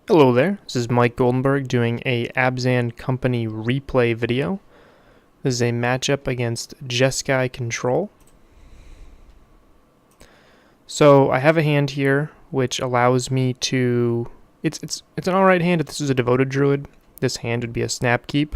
Hello there, this is Mike Goldenberg doing a Abzan Company replay video. This is a matchup against Jeskai Control. So I have a hand here which allows me to... It's an alright hand if this is a Devoted Druid. This hand would be a Snap Keep.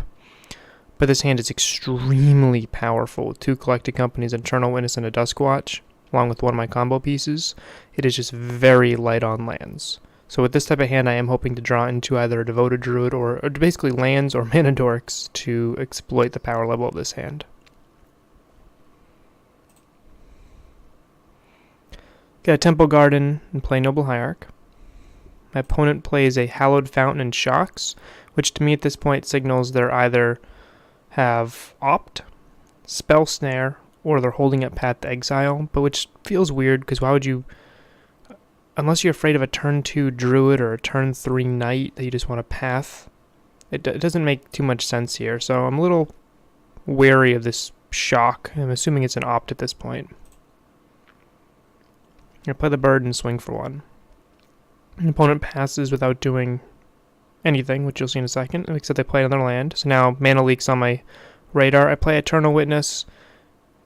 But this hand is extremely powerful with 2 Collected Companies, Eternal Witness, and a Duskwatch, along with one of my combo pieces. It is just very light on lands. So with this type of hand, I am hoping to draw into either a Devoted Druid or basically lands or mana dorks to exploit the power level of this hand. Got a Temple Garden and play Noble Hieararch. My opponent plays a Hallowed Fountain and Shocks, which to me at this point signals they're either have Opt, Spell Snare, or they're holding up Path to Exile, but which feels weird because why would you... Unless you're afraid of a turn 2 Druid or a turn 3 Knight that you just want to path, it doesn't make too much sense here. So I'm a little wary of this shock. I'm assuming it's an Opt at this point. I play the bird and swing for 1. The opponent passes without doing anything, which you'll see in a second, except they play another land. So now mana leak's on my radar. I play Eternal Witness,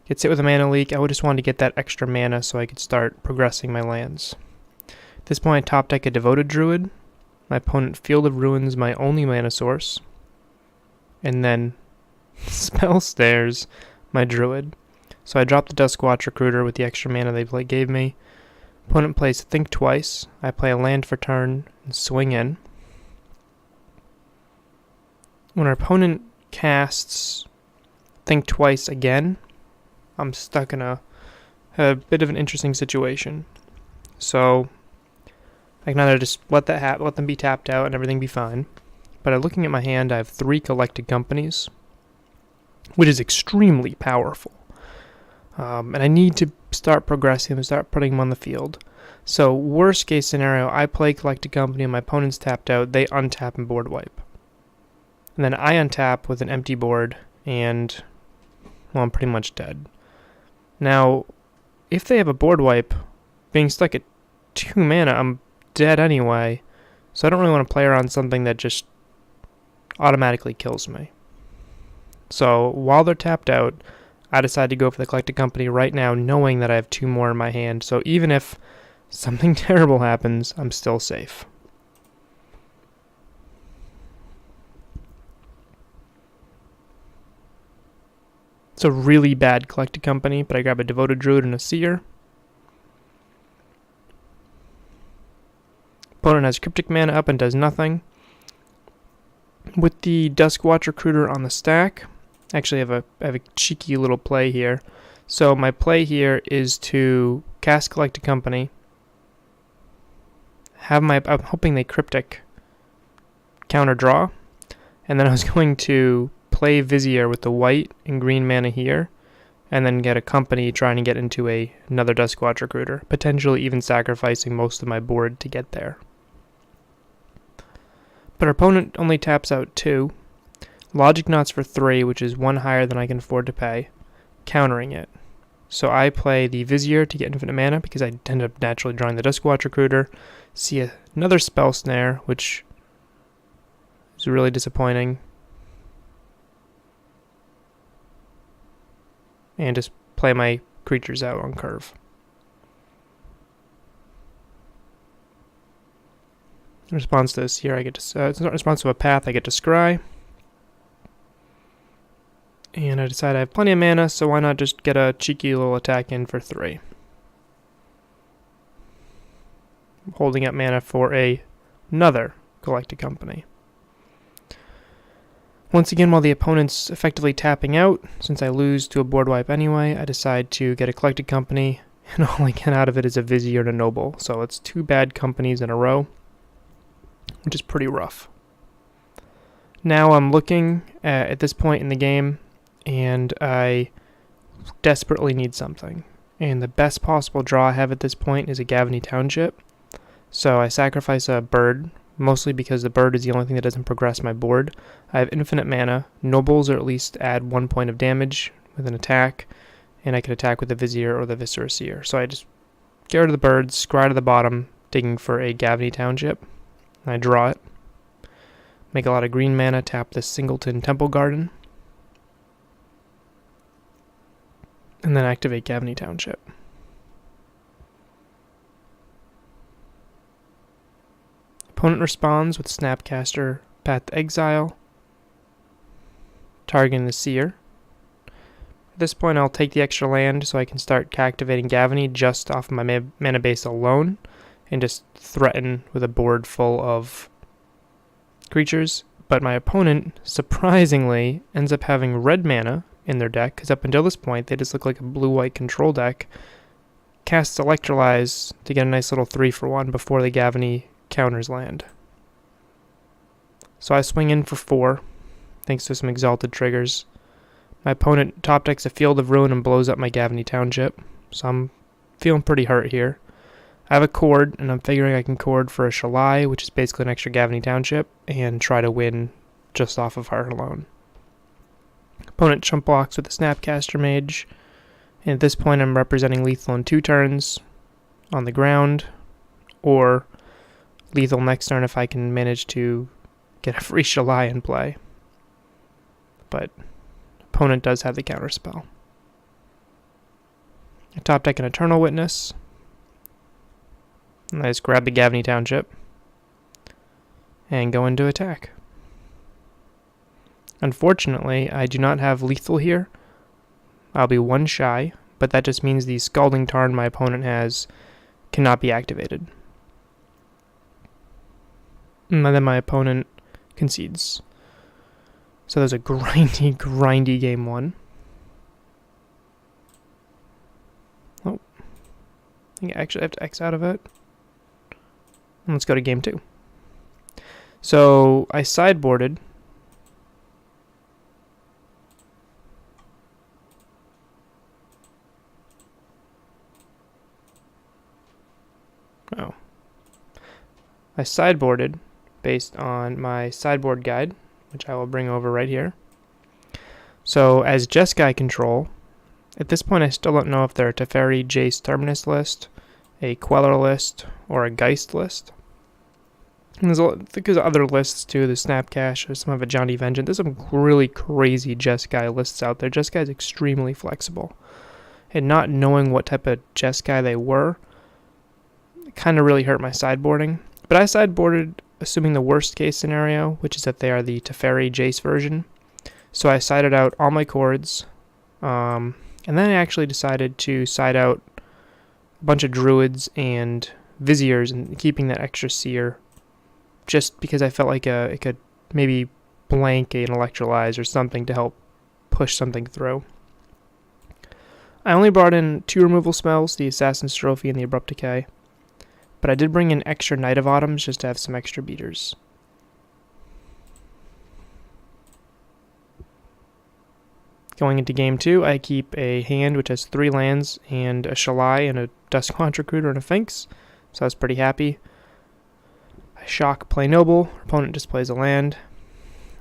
gets hit with a mana leak. I just wanted to get that extra mana so I could start progressing my lands. At this point, I top deck a Devoted Druid. My opponent Field of Ruins, my only mana source. And then Spell Snares my Druid. So I drop the Duskwatch Recruiter with the extra mana they gave me. Opponent plays Think Twice. I play a land for turn and swing in. When our opponent casts Think Twice again, I'm stuck in a bit of an interesting situation. So I can either just let that happen, let them be tapped out and everything be fine. But looking at my hand, I have 3 Collected Companies, which is extremely powerful. And I need to start progressing and start putting them on the field. So worst case scenario, I play Collected Company and my opponent's tapped out, they untap and board wipe. And then I untap with an empty board and, well, I'm pretty much dead. Now, if they have a board wipe, being stuck at 2 mana, I'm dead anyway, so I don't really want to play around something that just automatically kills me. So while they're tapped out, I decide to go for the Collected Company right now, knowing that I have 2 more in my hand, so even if something terrible happens, I'm still safe. It's a really bad Collected Company, but I grab a Devoted Druid and a Seer. Opponent has Cryptic Mana up and does nothing. With the Duskwatch Recruiter on the stack, actually I have a cheeky little play here. So my play here is to cast Collected Company. I'm hoping they Cryptic counter draw, and then I was going to play Vizier with the white and green mana here, and then get a company trying to get into another Duskwatch Recruiter, potentially even sacrificing most of my board to get there. But our opponent only taps out 2. Logic Knots for 3, which is 1 higher than I can afford to pay, countering it. So I play the Vizier to get infinite mana because I end up naturally drawing the Duskwatch Recruiter. See another Spell Snare, which is really disappointing. And just play my creatures out on curve. In response to this here, I get to, it's not response to a path, I get to scry. And I decide I have plenty of mana, so why not just get a cheeky little attack in for 3. Holding up mana for another Collected Company. Once again, while the opponent's effectively tapping out, since I lose to a board wipe anyway, I decide to get a Collected Company, and all I get out of it is a Vizier and a Noble. So it's 2 bad companies in a row, which is pretty rough. Now I'm looking at this point in the game, and I desperately need something. And the best possible draw I have at this point is a Gavony Township. So I sacrifice a bird, mostly because the bird is the only thing that doesn't progress my board. I have infinite mana. Nobles or at least add 1 point of damage with an attack, and I can attack with the Vizier or the Viscera Seer. So I just get rid of the birds, scry to the bottom, digging for a Gavony Township. I draw it. Make a lot of green mana, tap this Singleton Temple Garden. And then activate Gavony Township. Opponent responds with Snapcaster Path to Exile, targeting the Seer. At this point, I'll take the extra land so I can start activating Gavony just off of my mana base alone, and just threaten with a board full of creatures. But my opponent, surprisingly, ends up having red mana in their deck, because up until this point, they just look like a blue-white control deck. Casts Electrolyze to get a nice little 3-for-1 before the Gavony counters land. So I swing in for 4, thanks to some Exalted triggers. My opponent top decks a Field of Ruin and blows up my Gavony Township, so I'm feeling pretty hurt here. I have a Chord, and I'm figuring I can Chord for a Shalai, which is basically an extra Gavony Township, and try to win just off of her alone. Opponent chump blocks with a Snapcaster Mage, and at this point I'm representing lethal in 2 turns on the ground, or lethal next turn if I can manage to get a free Shalai in play. But opponent does have the counterspell. I top deck an Eternal Witness. And I just grab the Gavony Township and go into attack. Unfortunately, I do not have lethal here. I'll be 1 shy, but that just means the Scalding Tarn my opponent has cannot be activated. And then my opponent concedes. So there's a grindy game 1. Oh. I think I actually have to X out of it. And let's go to game 2. So I sideboarded. Oh. I sideboarded based on my sideboard guide, which I will bring over right here. So as Jeskai control, at this point I still don't know if they're a Teferi Jace Terminus list, a Queller list, or a Geist list. And there's other lists too, the Snapcash, there's some of a Johnny Vengeance. There's some really crazy Jeskai lists out there. Jeskai is extremely flexible. And not knowing what type of Jeskai they were kind of really hurt my sideboarding. But I sideboarded assuming the worst case scenario, which is that they are the Teferi Jace version. So I sided out all my Chords, and then I actually decided to side out a bunch of Druids and Viziers and keeping that extra Seer, just because I felt like it could maybe blank an Electrolyze or something to help push something through. I only brought in 2 removal spells, the Assassin's Trophy and the Abrupt Decay. But I did bring in extra Knight of Autumns just to have some extra beaters. Going into game 2, I keep a hand which has 3 lands and a Shalai and a Duskwatch Recruiter and a Finks, so I was pretty happy. I shock, play Noble, opponent displays a land,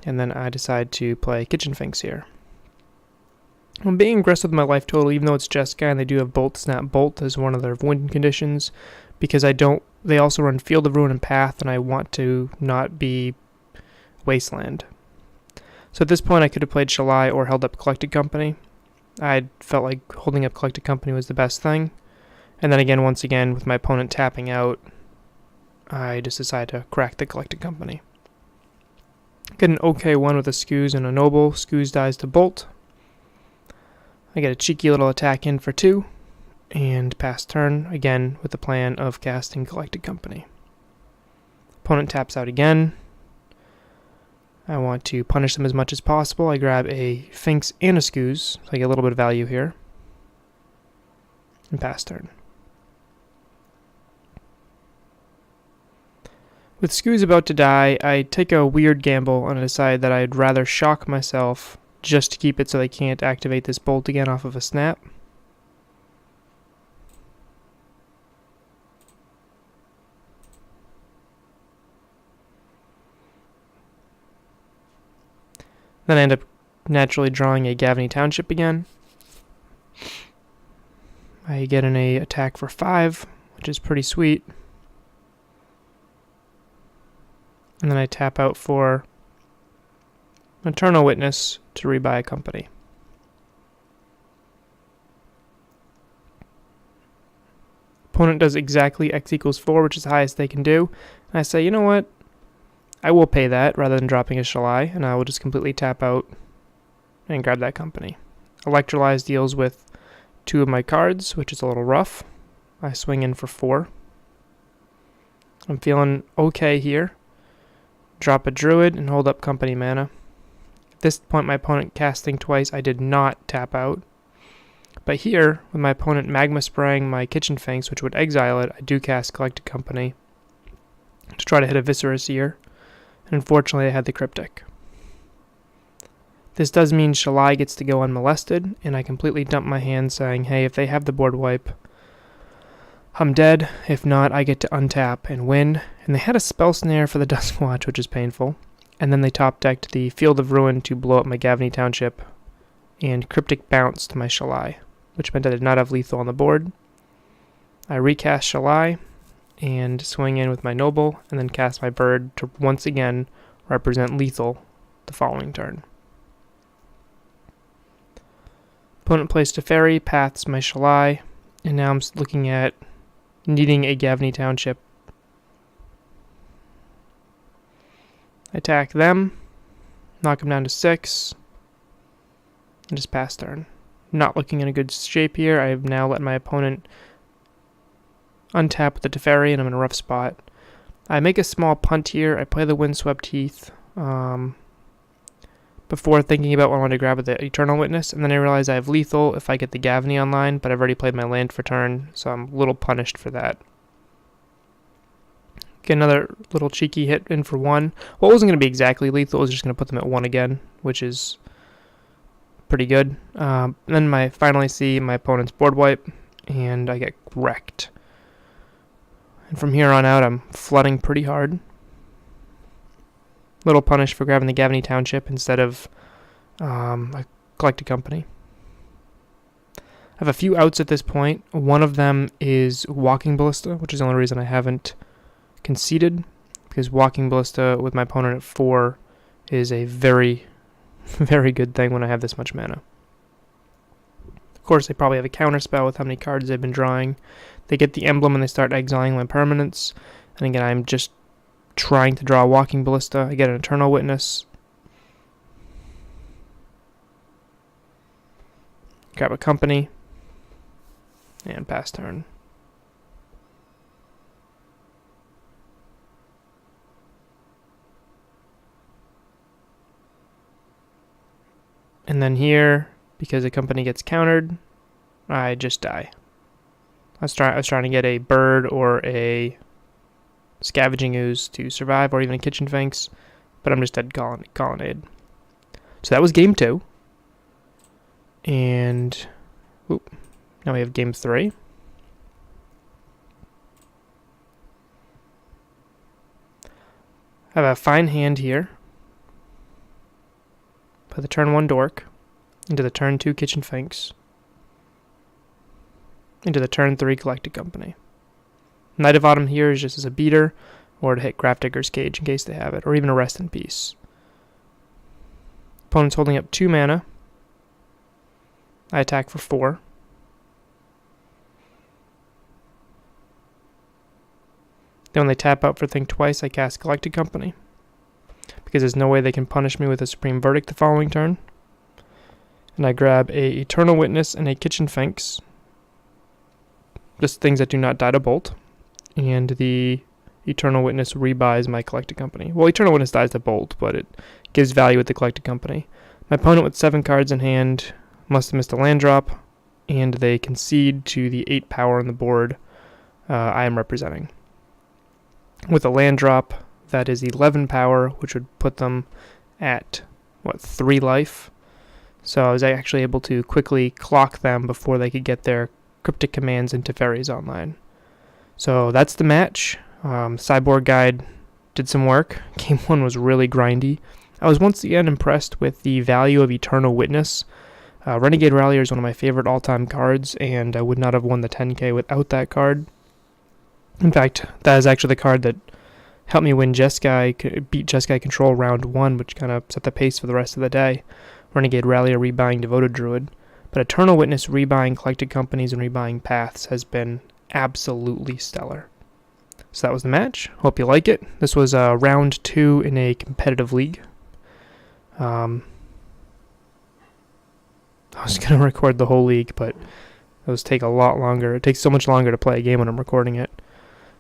and then I decide to play Kitchen Finks here. I'm being aggressive with my life total, even though it's Jeskai and they do have Bolt, Snap, Bolt as one of their win conditions, because they also run Field of Ruin and Path, and I want to not be Wasteland. So at this point I could have played Shalai or held up Collected Company. I felt like holding up Collected Company was the best thing. And then again, once again, with my opponent tapping out, I just decided to crack the Collected Company. Get an okay one with a Scooze and a Noble. Scooze dies to Bolt. I get a cheeky little attack in for 2. And pass turn, again with the plan of casting Collected Company. Opponent taps out again. I want to punish them as much as possible. I grab a Finks and a Scooze, so I get a little bit of value here. And pass turn. With Scooze about to die, I take a weird gamble and I decide that I'd rather shock myself just to keep it so they can't activate this Bolt again off of a snap. Then I end up naturally drawing a Gavony Township again. I get an attack for 5, which is pretty sweet. And then I tap out for Eternal Witness to rebuy a company. Opponent does exactly X equals 4, which is the highest they can do. And I say, you know what? I will pay that rather than dropping a Shalai, and I will just completely tap out and grab that company. Electrolyze deals with 2 of my cards, which is a little rough. I swing in for 4. I'm feeling okay here. Drop a Druid and hold up company mana. At this point, my opponent casting twice. I did not tap out. But here, with my opponent Magma spraying my Kitchen Finks, which would exile it, I do cast Collected Company to try to hit a Viscera Seer. And unfortunately, I had the Cryptic. This does mean Shalai gets to go unmolested, and I completely dump my hand saying, hey, if they have the board wipe, I'm dead. If not, I get to untap and win. And they had a Spell Snare for the Duskwatch, which is painful. And then they top-decked the Field of Ruin to blow up my Gavony Township, and Cryptic Bounce to my Shalai, which meant I did not have lethal on the board. I recast Shalai and swing in with my Noble, and then cast my Bird to once again represent lethal the following turn. Opponent placed a Fairy, paths my Shalai, and now I'm looking at needing a Gavony Township. I attack them, knock them down to 6, and just pass turn. Not looking in a good shape here. I have now let my opponent untap with the Teferi, and I'm in a rough spot. I make a small punt here. I play the Windswept Heath before thinking about what I want to grab with the Eternal Witness, and then I realize I have lethal if I get the Gavony online, but I've already played my land for turn, so I'm a little punished for that. Get another little cheeky hit in for 1. Well, it wasn't going to be exactly lethal. I was just going to put them at 1 again, which is pretty good. Then I finally see my opponent's board wipe, and I get wrecked. And from here on out, I'm flooding pretty hard. Little punished for grabbing the Gavony Township instead of a Collected Company. I have a few outs at this point. One of them is Walking Ballista, which is the only reason I haven't conceded, because Walking Ballista with my opponent at 4 is a very, very good thing when I have this much mana. Of course, they probably have a counterspell with how many cards they've been drawing. They get the emblem and they start exiling my permanents. And again, I'm just trying to draw a Walking Ballista. I get an Eternal Witness. Grab a company. And pass turn. And then here, because the company gets countered, I just die. I was trying to get a Bird or a Scavenging Ooze to survive, or even a Kitchen Finks, but I'm just dead Colonnade. So that was game 2. And now we have game 3. I have a fine hand here. Put the turn 1 Dork into the turn 2 Kitchen Finks, into the turn 3 Collected Company. Knight of Autumn here is just as a beater, or to hit Grafdigger's Cage in case they have it, or even a Rest in Peace. Opponent's holding up 2 mana. I attack for 4. Then when they tap out for Think Twice, I cast Collected Company, because there's no way they can punish me with a Supreme Verdict the following turn. And I grab a Eternal Witness and a Kitchen Finks, just things that do not die to bolt. And the Eternal Witness rebuys my Collected Company. Well, Eternal Witness dies to bolt, but it gives value with the Collected Company. My opponent with 7 cards in hand must have missed a land drop, and they concede to the 8 power on the board I am representing. With a land drop, that is 11 power, which would put them at, 3 life. So I was actually able to quickly clock them before they could get their Cryptic Commands into Fairies online. So that's the match. Cyborg Guide did some work. Game 1 was really grindy. I was once again impressed with the value of Eternal Witness. Renegade Rallier is one of my favorite all-time cards, and I would not have won the 10K without that card. In fact, that is actually the card that helped me win Jeskai, beat Jeskai Control round 1, which kind of set the pace for the rest of the day. Renegade Rallier rebuying Devoted Druid. But Eternal Witness rebuying Collected Companies and rebuying Paths has been absolutely stellar. So that was the match. Hope you like it. This was round 2 in a competitive league. I was going to record the whole league, but those take a lot longer. It takes so much longer to play a game when I'm recording it.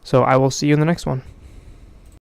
So I will see you in the next one.